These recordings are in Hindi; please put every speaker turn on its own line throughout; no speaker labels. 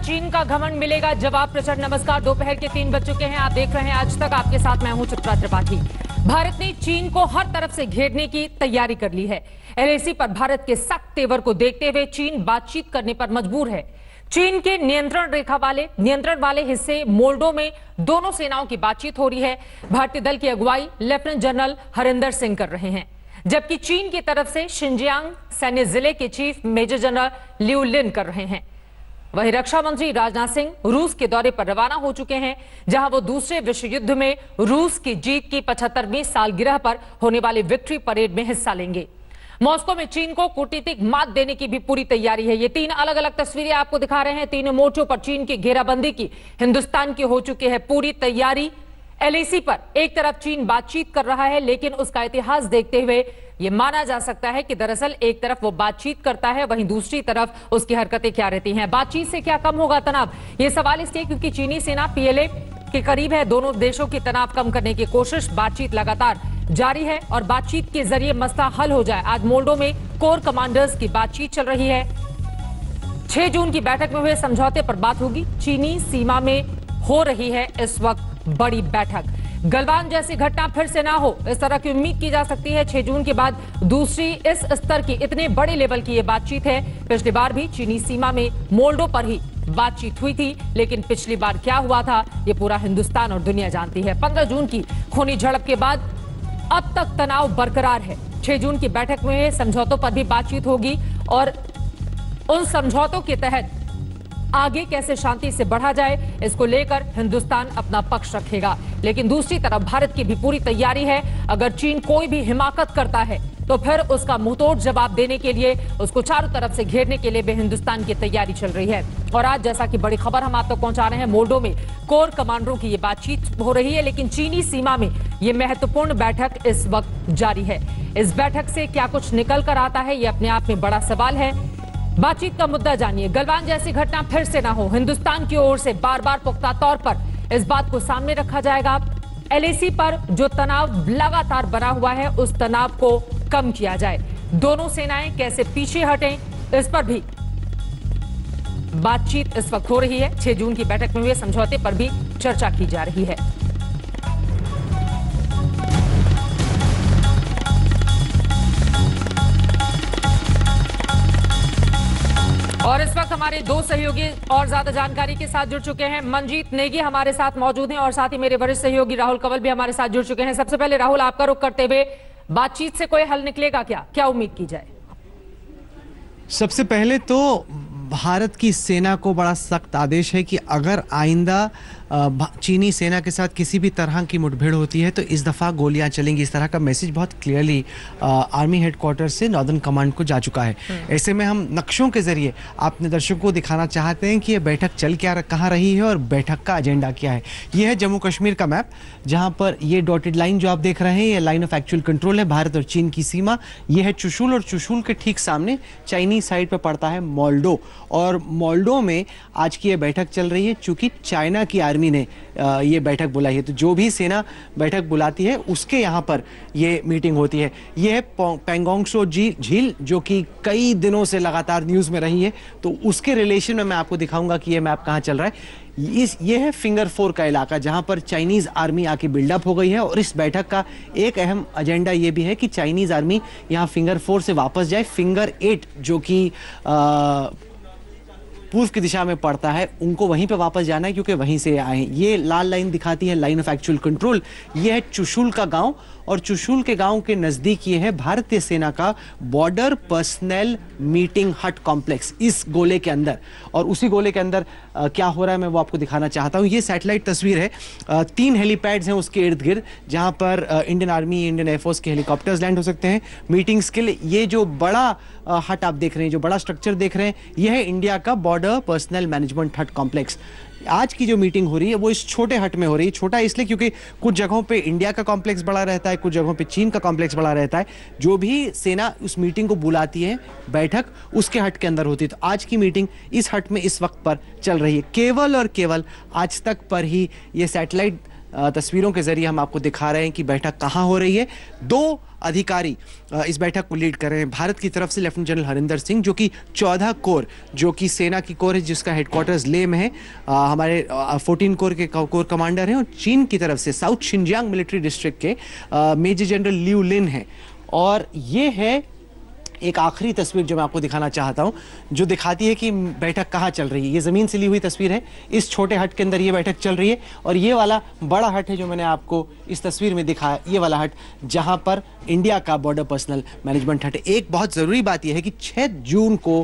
चीन का घमंड मिलेगा जवाब। प्रचंड नमस्कार, दोपहर के 3 बज चुके हैं। आप देख रहे हैं आज तक, आपके साथ मैं हूं चित्रा त्रिपाठी। भारत ने चीन को हर तरफ से घेरने की तैयारी कर ली है। एलएसी पर भारत के सख्त तेवर को देखते हुए चीन बातचीत करने पर मजबूर है। चीन के नियंत्रण वाले हिस्से मोल्डो में दोनों सेनाओं की बातचीत हो रही है। भारतीय दल की अगुवाई लेफ्टिनेंट जनरल हरिंदर सिंह कर रहे हैं, जबकि चीन की तरफ से शिनजियांग सैन्य जिले के चीफ मेजर जनरल लिउ लिन कर रहे हैं। वहीं रक्षा मंत्री राजनाथ सिंह रूस के दौरे पर रवाना हो चुके हैं, जहां वो दूसरे विश्व युद्ध में रूस की जीत की 75वीं सालगिरह पर होने वाली विक्ट्री परेड में हिस्सा लेंगे। मॉस्को में चीन को कूटनीतिक मात देने की भी पूरी तैयारी है। ये 3 अलग अलग तस्वीरें आपको दिखा रहे हैं। 3 मोर्चों पर चीन की घेराबंदी की हिंदुस्तान की हो चुकी है पूरी तैयारी। एलएसी पर एक तरफ चीन बातचीत कर रहा है, लेकिन उसका इतिहास देखते हुए यह माना जा सकता है कि दरअसल एक तरफ वो बातचीत करता है, वहीं दूसरी तरफ उसकी हरकतें क्या रहती हैं। बातचीत से क्या कम होगा तनाव, यह सवाल इसलिए क्योंकि चीनी सेना पीएलए के करीब है। दोनों देशों की तनाव कम करने की कोशिश, बातचीत लगातार जारी है और बातचीत के जरिए मसला हल हो जाए। आज मोल्डो में कोर कमांडर्स की बातचीत चल रही है। 6 जून की बैठक में हुए समझौते पर बात होगी। चीनी सीमा में हो रही है इस वक्त बड़ी बैठक। गलवान जैसी घटना फिर से ना हो, इस तरह की उम्मीद की जा सकती है। 6 जून के बाद दूसरी इस स्तर की, इतने बड़े लेवल की ये बातचीत है। पिछली बार भी चीनी सीमा में मोल्डो पर ही बातचीत हुई थी, लेकिन पिछली बार क्या हुआ था ये पूरा हिंदुस्तान और दुनिया जानती है। 15 जून की खूनी झड़प के बाद अब तक तनाव बरकरार है। 6 जून की बैठक में समझौतों पर भी बातचीत होगी और उन समझौतों के तहत आगे कैसे शांति से बढ़ा जाए, इसको लेकर हिंदुस्तान अपना पक्ष रखेगा। लेकिन दूसरी तरफ भारत की भी पूरी तैयारी है। अगर चीन कोई भी हिमाकत करता है तो फिर उसका मुंहतोड़ जवाब देने के लिए, उसको चारों तरफ से घेरने के लिए भी हिंदुस्तान की तैयारी चल रही है। और आज जैसा कि बड़ी खबर हम आप तक पहुंचा रहे हैं, मोल्डो में कोर कमांडरों की ये बातचीत हो रही है, लेकिन चीनी सीमा में ये महत्वपूर्ण बैठक इस वक्त जारी है। इस बैठक से क्या कुछ निकल कर आता है, ये अपने आप में बड़ा सवाल है। बातचीत का मुद्दा जानिए। गलवान जैसी घटना फिर से ना हो, हिंदुस्तान की ओर से बार बार पुख्ता तौर पर इस बात को सामने रखा जाएगा। एलएसी पर जो तनाव लगातार बना हुआ है, उस तनाव को कम किया जाए। दोनों सेनाएं कैसे पीछे हटें, इस पर भी बातचीत इस वक्त हो रही है। 6 जून की बैठक में हुए समझौते पर भी चर्चा की जा रही है। और इस वक्त हमारे 2 सहयोगी और ज्यादा जानकारी के साथ जुड़ चुके हैं। मनजीत नेगी हमारे साथ मौजूद हैं और साथ ही मेरे वरिष्ठ सहयोगी राहुल कंवल भी हमारे साथ जुड़ चुके हैं। सबसे पहले राहुल, आपका रुख करते हुए, बातचीत से कोई हल निकलेगा क्या उम्मीद की जाए?
सबसे पहले तो भारत की सेना को बड़ा सख्त आदेश है कि अगर आइंदा चीनी सेना के साथ किसी भी तरह की मुठभेड़ होती है तो इस दफ़ा गोलियां चलेंगी। इस तरह का मैसेज बहुत क्लियरली आर्मी हेडक्वार्टर से नॉर्दर्न कमांड को जा चुका है। ऐसे में हम नक्शों के जरिए अपने दर्शकों को दिखाना चाहते हैं कि ये बैठक चल कहाँ रही है और बैठक का एजेंडा क्या है। ये है जम्मू कश्मीर का मैप, जहाँ पर ये डॉटेड लाइन जो आप देख रहे हैं, ये लाइन ऑफ एक्चुअल कंट्रोल है, भारत और चीन की सीमा। ये है चुशुल और चुशुल के ठीक सामने चाइनीज साइड पर पड़ता है मोल्डो। और मोल्डो में आज की ये बैठक चल रही है। चूंकि चाइना की आर्मी ने ये बैठक बुलाई है, तो जो भी सेना बैठक बुलाती है उसके यहाँ पर ये मीटिंग होती है। ये है पेंगोंग त्सो झील, जो कि कई दिनों से लगातार न्यूज़ में रही है, तो उसके रिलेशन में मैं आपको दिखाऊंगा कि ये मैप कहाँ चल रहा है। ये है फिंगर 4 का इलाका, जहां पर चाइनीज आर्मी आके बिल्डअप हो गई है। और इस बैठक का एक अहम एजेंडा ये भी है कि चाइनीज आर्मी यहां फिंगर 4 से वापस जाए। फिंगर 8 जो कि पूर्व की दिशा में पड़ता है, उनको वहीं पे वापस जाना है, क्योंकि वहीं से आए। ये लाल लाइन दिखाती है लाइन ऑफ एक्चुअल कंट्रोल। ये है चुशुल का गांव, और चुशुल के गांव के नजदीक ये है भारतीय सेना का बॉर्डर पर्सनल मीटिंग हट कॉम्प्लेक्स, इस गोले के अंदर। और उसी गोले के अंदर क्या हो रहा है मैं वो आपको दिखाना चाहता हूँ। ये सैटेलाइट तस्वीर है। 3 हेलीपैड्स हैं उसके इर्द गिर्द, जहां पर इंडियन आर्मी, इंडियन एयरफोर्स के हेलीकॉप्टर्स लैंड हो सकते हैं मीटिंग्स के लिए। ये जो बड़ा हट आप देख रहे हैं, जो बड़ा स्ट्रक्चर देख रहे हैं, यह है इंडिया का बॉर्डर पर्सनल मैनेजमेंट हट कॉम्प्लेक्स। आज की जो मीटिंग हो रही है वो इस छोटे हट में हो रही है। छोटा इसलिए क्योंकि कुछ जगहों पे इंडिया का कॉम्प्लेक्स बड़ा रहता है, कुछ जगहों पे चीन का कॉम्प्लेक्स बड़ा रहता है। जो भी सेना उस मीटिंग को बुलाती है, बैठक उसके हट के अंदर होती है। तो आज की मीटिंग इस हट में इस वक्त पर चल रही है। केवल और केवल आज तक पर ही ये सैटेलाइट तस्वीरों के जरिए हम आपको दिखा रहे हैं कि बैठक कहाँ हो रही है। 2 अधिकारी इस बैठक को लीड कर रहे हैं। भारत की तरफ से लेफ्टिनेंट जनरल हरिंदर सिंह, जो कि 14 कोर, जो कि सेना की कोर है जिसका हेडक्वार्टर्स लेह में है, हमारे 14 कोर के कोर कमांडर हैं। और चीन की तरफ से साउथ शिनजियांग मिलिट्री डिस्ट्रिक्ट के मेजर जनरल लिू लिन हैं। और ये है एक आखिरी तस्वीर जो मैं आपको दिखाना चाहता हूं, जो दिखाती है कि बैठक कहाँ चल रही है। ये ज़मीन से ली हुई तस्वीर है। इस छोटे हट के अंदर ये बैठक चल रही है, और ये वाला बड़ा हट है जो मैंने आपको इस तस्वीर में दिखाया, ये वाला हट जहां पर इंडिया का बॉर्डर पर्सनल मैनेजमेंट हट है। एक बहुत ज़रूरी बात यह है कि 6 जून को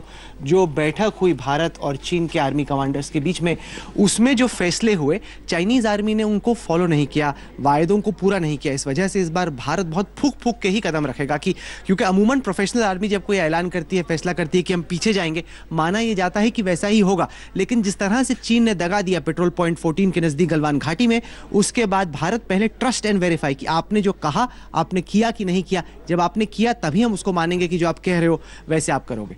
जो बैठक हुई भारत और चीन के आर्मी कमांडर्स के बीच में, उसमें जो फैसले हुए, चाइनीज़ आर्मी ने उनको फॉलो नहीं किया, वायदों को पूरा नहीं किया। इस वजह से इस बार भारत बहुत फूक फूक के ही कदम रखेगा, कि क्योंकि अमूमन प्रोफेशनल आर्मी जब कोई ऐलान करती है, फैसला करती है कि हम पीछे जाएंगे, माना यह जाता है कि वैसा ही होगा। लेकिन जिस तरह से चीन ने दगा दिया पेट्रोल पॉइंट 14 के नज़दीक गलवान घाटी में, उसके बाद भारत पहले ट्रस्ट एंड वेरीफाई कि आपने जो कहा आपने किया कि नहीं किया। जब आपने किया तभी हम उसको मानेंगे कि जो आप कह रहे हो वैसे आप करोगे।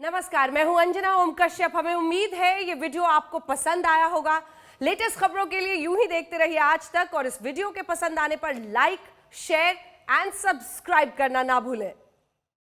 नमस्कार, मैं हूं अंजना ओम कश्यप। हमें उम्मीद है ये वीडियो आपको पसंद आया होगा। लेटेस्ट खबरों के लिए यूं ही देखते रहिए आज तक, और इस वीडियो के पसंद आने पर लाइक, शेयर एंड सब्सक्राइब करना ना भूलें।